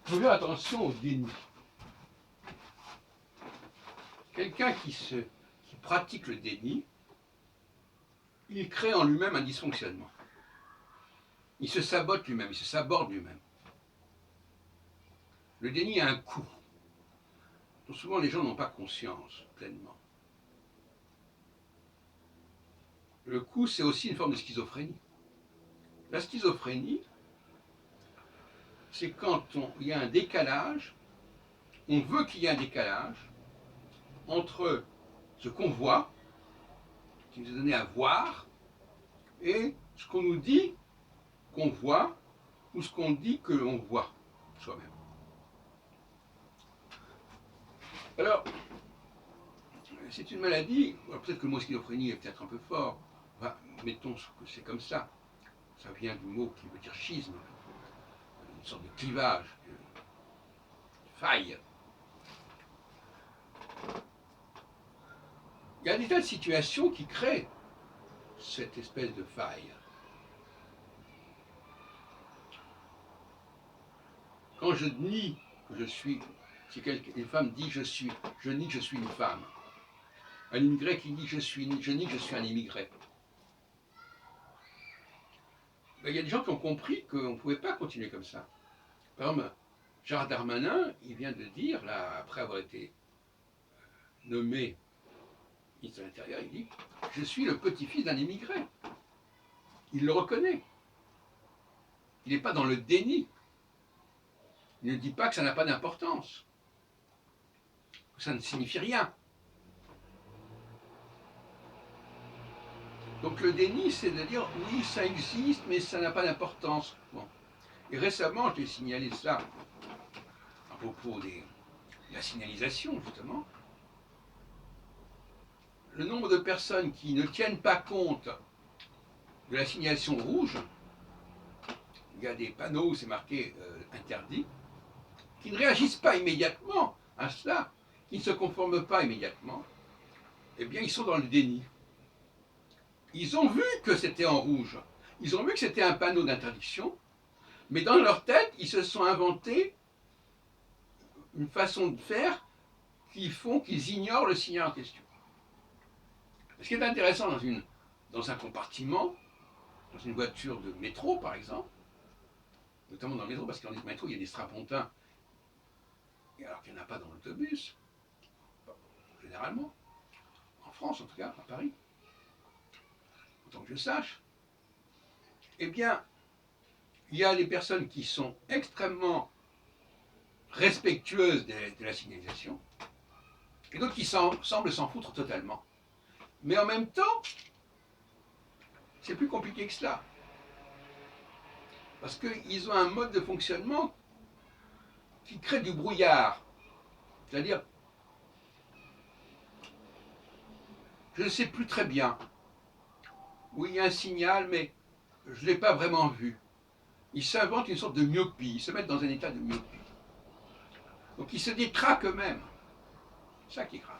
Il faut faire attention au déni. Quelqu'un qui pratique le déni, il crée en lui-même un dysfonctionnement. Il se sabote lui-même, il se saborde lui-même. Le déni a un coût, dont souvent les gens n'ont pas conscience pleinement. Le coût, c'est aussi une forme de schizophrénie. La schizophrénie, c'est quand il y a un décalage, on veut qu'il y ait un décalage entre ce qu'on voit, qui nous est donné à voir, et ce qu'on nous dit qu'on voit, ou ce qu'on dit que l'on voit soi-même. Alors, c'est une maladie, peut-être que le mot schizophrénie est peut-être un peu fort, enfin, mettons que c'est comme ça. Ça vient du mot qui veut dire schisme, une sorte de clivage, de faille. Il y a des tas de situations qui créent cette espèce de faille. Quand je nie que je suis, si une femme dit je nie que je suis une femme. Un immigré qui dit je nie que je suis un immigré. Ben, il y a des gens qui ont compris qu'on ne pouvait pas continuer comme ça. Par exemple, Gérald Darmanin, il vient de dire, là, après avoir été nommé ministre de l'Intérieur, il dit « Je suis le petit-fils d'un immigré ». Il le reconnaît. Il n'est pas dans le déni. Il ne dit pas que ça n'a pas d'importance, que ça ne signifie rien. Donc le déni, c'est de dire « Oui, ça existe, mais ça n'a pas d'importance ». Bon. Et récemment, j'ai signalé ça à propos de la signalisation, justement. Le nombre de personnes qui ne tiennent pas compte de la signalisation rouge, il y a des panneaux où c'est marqué interdit, qui ne réagissent pas immédiatement à cela, qui ne se conforment pas immédiatement, eh bien ils sont dans le déni. Ils ont vu que c'était en rouge, ils ont vu que c'était un panneau d'interdiction, mais dans leur tête, ils se sont inventés une façon de faire qui font qu'ils ignorent le signal en question. Ce qui est intéressant dans un compartiment, dans une voiture de métro par exemple, notamment dans le métro, parce qu'en métro il y a des strapontins, alors qu'il n'y en a pas dans l'autobus, généralement, en France en tout cas, à Paris, autant que je sache, eh bien, il y a des personnes qui sont extrêmement respectueuses de la signalisation, et d'autres qui semblent s'en foutre totalement. Mais en même temps, c'est plus compliqué que cela. Parce qu'ils ont un mode de fonctionnement qui crée du brouillard. C'est-à-dire, je ne sais plus très bien où il y a un signal, mais je ne l'ai pas vraiment vu. Ils s'inventent une sorte de myopie, ils se mettent dans un état de myopie. Donc ils se détraquent eux-mêmes. C'est ça qui est grave.